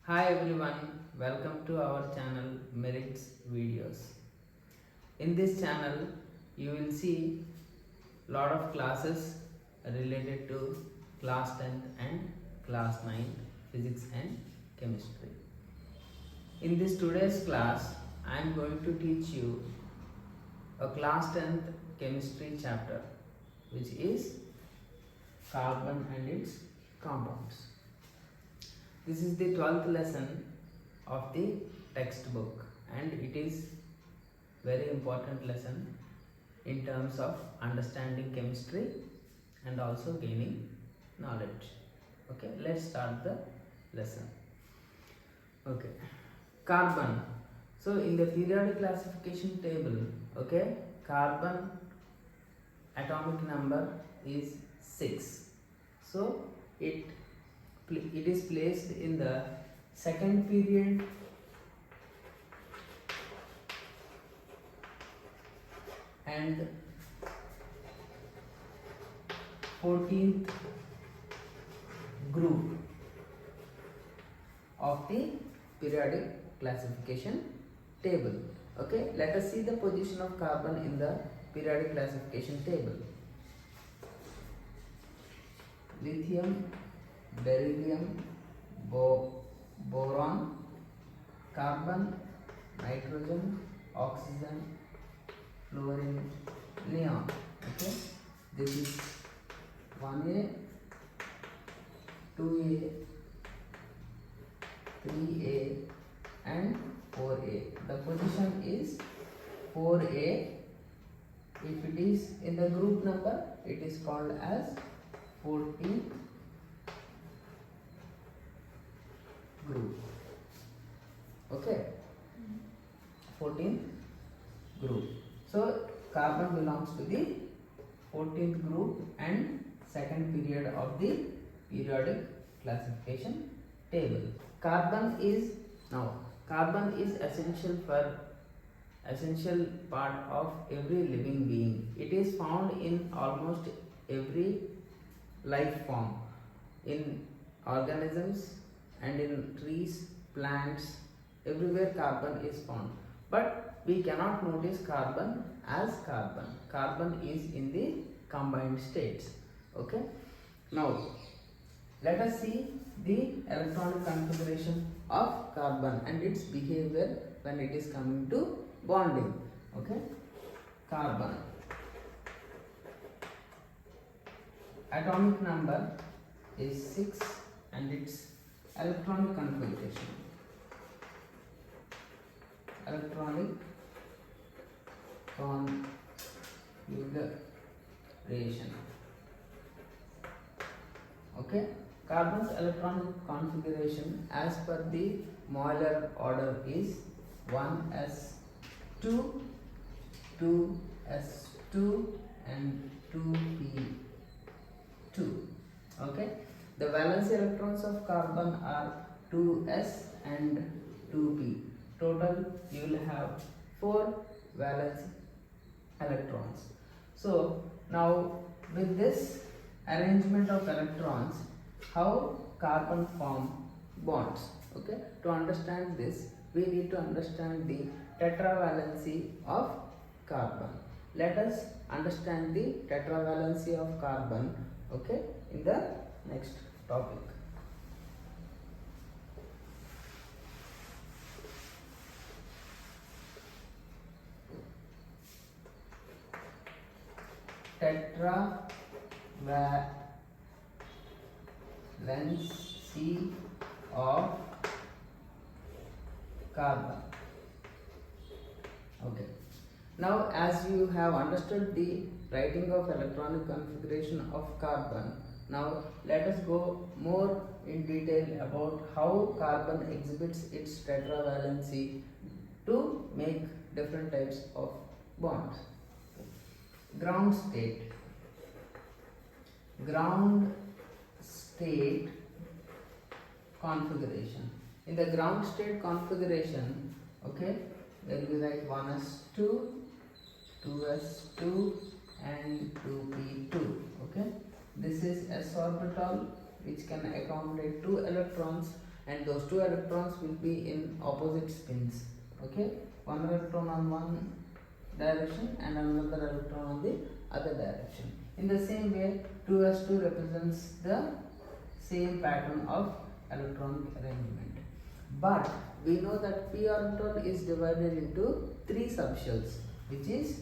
Hi everyone, welcome to our channel Meritsvideos. In this channel, you will see lot of classes related to class 10th and class 9th physics and chemistry. In this today's class, I am going to teach you a class 10th chemistry chapter, which is carbon and its compounds. This is the 12th lesson of the textbook and it is very important lesson in terms of understanding chemistry and also gaining knowledge. Okay, let's start the lesson. Okay, carbon. So in the periodic classification table, okay, carbon atomic number is 6. So it is placed in the second period and 14th group of the periodic classification table. Okay, let us see the position of carbon in the periodic classification table. Lithium, beryllium, boron, carbon, nitrogen, oxygen, fluorine, neon. Okay, this is 1A, 2A, 3A and 4A. The position is 4A. If it is in the group number, it is called as 14th group. Okay, 14th group. So carbon belongs to the 14th group and second period of the periodic classification table. Carbon is essential part of every living being. It is found in almost every life form, in organisms and in trees, plants, everywhere carbon is found. But we cannot notice carbon as carbon. Carbon is in the combined states. Okay. Now let us see the electronic configuration of carbon and its behavior when it is coming to bonding. Okay. Carbon atomic number is 6 and its electronic configuration. Electronic configuration. Okay, carbon's electronic configuration as per the molar order is 1s2, 2s2 and 2p2. Okay, the valence electrons of carbon are 2s and 2p. Total you will have 4 valence electrons. So now with this arrangement of electrons, how carbon form bonds. Okay, to understand this we need to understand the tetravalency of carbon. Let us understand the tetravalency of carbon, okay, in the next topic. Tetravalency of carbon. Okay. Now as you have understood the writing of electronic configuration of carbon, now let us go more in detail about how carbon exhibits its tetravalency to make different types of bonds. Ground state configuration. In the ground state configuration, okay, then we write 1s2, 2s2 and 2p2. Okay, this is s orbital which can accommodate 2 electrons and those two electrons will be in opposite spins. Okay, one electron on one direction and another electron on the other direction. In the same way, 2s2 represents the same pattern of electronic arrangement. But we know that p orbital is divided into 3 subshells, which is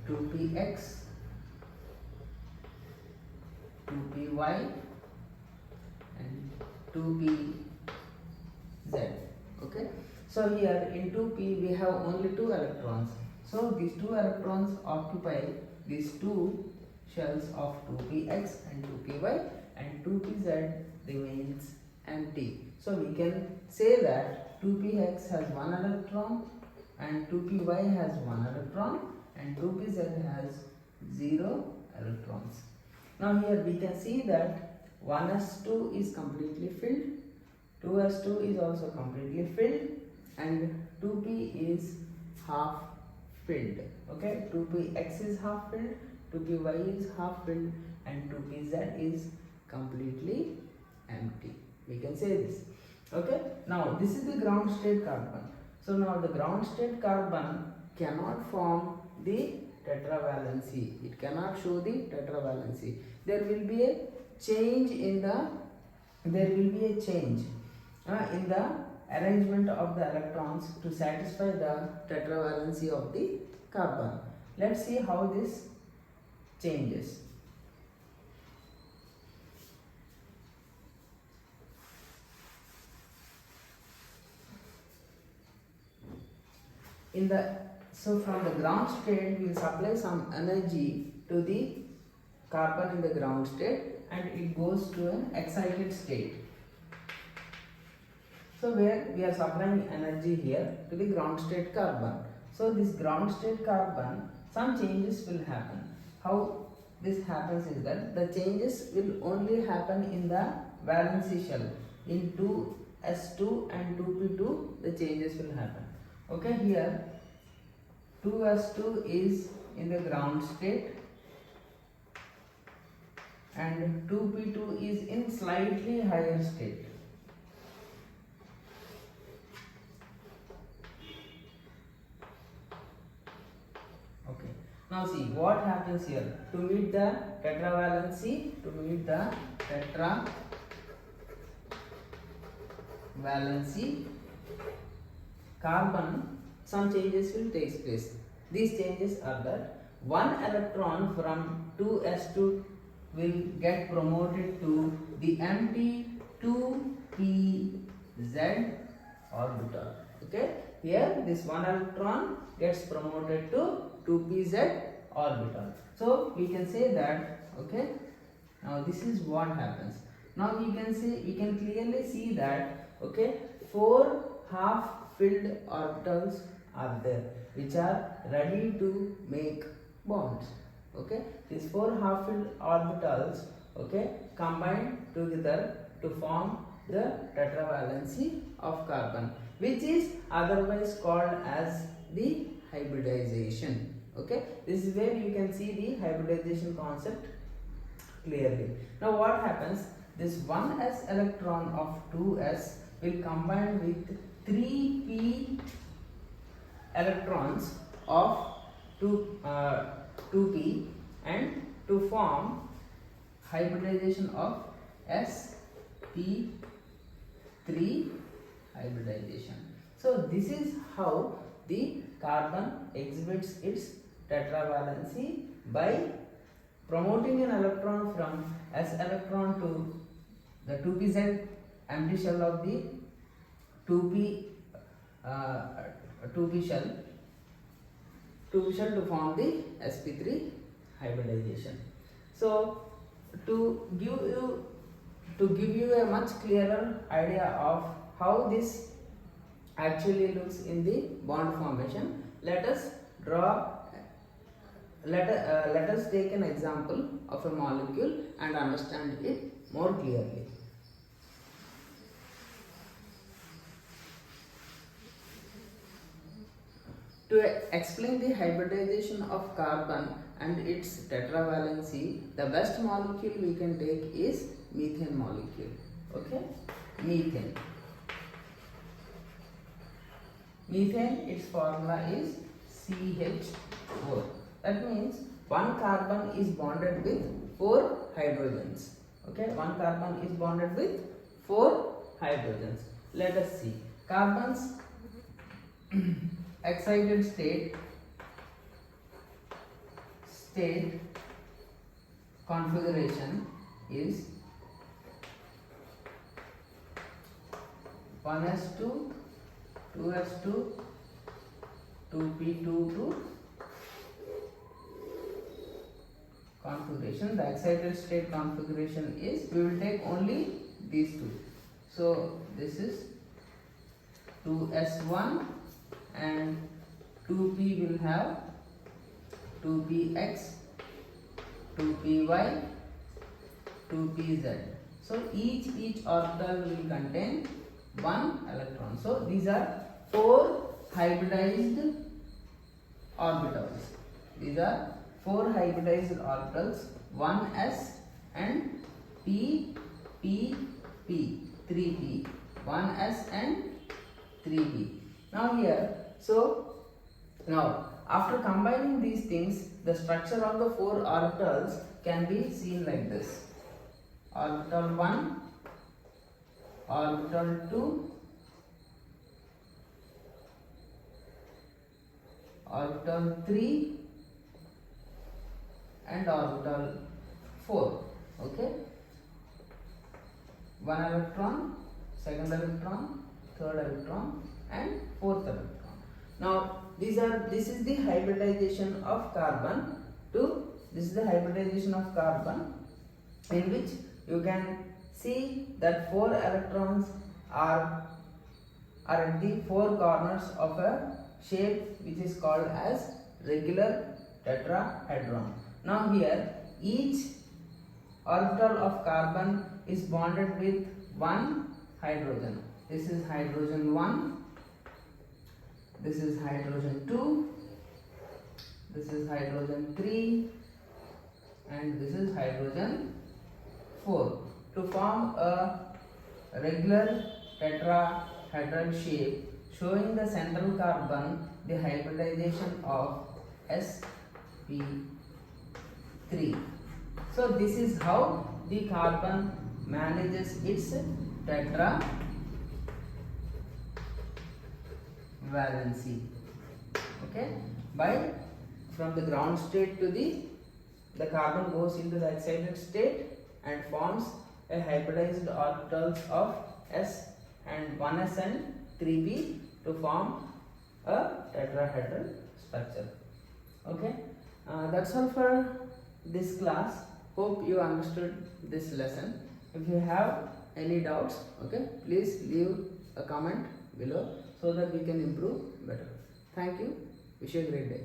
2px, 2py and 2pz. Okay, so here in 2p we have only 2 electrons. So these 2 electrons occupy these 2 shells of 2px and 2py, and 2pz remains empty. So we can say that 2px has 1 electron and 2py has 1 electron and 2pz has 0 electrons. Now here we can see that 1s2 is completely filled, 2s2 is also completely filled, and 2p is half filled. Okay, 2px is half filled, 2py is half filled, and 2pz is completely empty. We can say this. Okay, now this is the ground state carbon. So now the ground state carbon cannot form the tetravalency. It cannot show the tetravalency. There will be a change in the in the arrangement of the electrons to satisfy the tetravalency of the carbon. Let's see how this changes. So from the ground state we will supply some energy to the carbon in the ground state and it goes to an excited state. So where we are supplying energy here to the ground state carbon. So this ground state carbon, some changes will happen. How this happens is that the changes will only happen in the valency shell. In 2s2 and 2p2 the changes will happen. Okay, here 2s2 is in the ground state and 2p2 is in slightly higher state. Okay, now see what happens here. To meet the tetravalency, carbon, some changes will take place. These changes are that one electron from 2s2 will get promoted to the empty 2pz orbital. Okay, here this one electron gets promoted to 2pz orbital. So we can say that, okay, now this is what happens. Now we can clearly see that, okay, 4 half filled orbitals are there which are ready to make bonds. Okay, these 4 half filled orbitals, okay, combine together to form the tetravalency of carbon, which is otherwise called as the hybridization. Okay, this is where you can see the hybridization concept clearly. Now what happens, this 1s electron of 2s will combine with 3p electrons of 2p and to form hybridization of sp3 hybridization. So this is how the carbon exhibits its tetravalency, by promoting an electron from s electron to the 2pz empty shell of the 2p shell to form the sp3 hybridization. So to give you a much clearer idea of how this actually looks in the bond formation, let us take an example of a molecule and understand it more clearly. To explain the hybridization of carbon and its tetravalency, the best molecule we can take is methane molecule. Okay, methane. Methane, its formula is CH4. That means one carbon is bonded with 4 hydrogens. Okay, one carbon is bonded with 4 hydrogens. Let us see. Carbon's excited state configuration is 1s2, 2s2, 2p22 configuration. The excited state configuration is, we will take only these two. So this is 2s1 and 2p will have 2px, 2py, 2pz. So each orbital will contain 1 electron. So these are 4 hybridized orbitals. These are 4 hybridized orbitals, 1s and p, 3p, 1s and 3p. Now here, so now after combining these things, the structure of the 4 orbitals can be seen like this: orbital 1, orbital 2, orbital 3 and orbital 4. Okay, 1 electron, 2nd electron, 3rd electron and 4th electron. Now this is the hybridization of carbon in which you can see that 4 electrons are at the 4 corners of a shape which is called as regular tetrahedron. Now here each orbital of carbon is bonded with 1 hydrogen. This is hydrogen 1, this is hydrogen 2, this is hydrogen 3 and this is hydrogen 4. To form a regular tetrahedral shape showing the central carbon, the hybridization of sp3. So this is how the carbon manages its tetravalency. Okay, by from the ground state to the carbon goes into the excited state and forms a hybridized orbitals of s and 1s and 3p to form a tetrahedral structure. Okay, that's all for this class. Hope you understood this lesson. If you have any doubts, okay, please leave a comment below so that we can improve better. Thank you. Wish you a great day.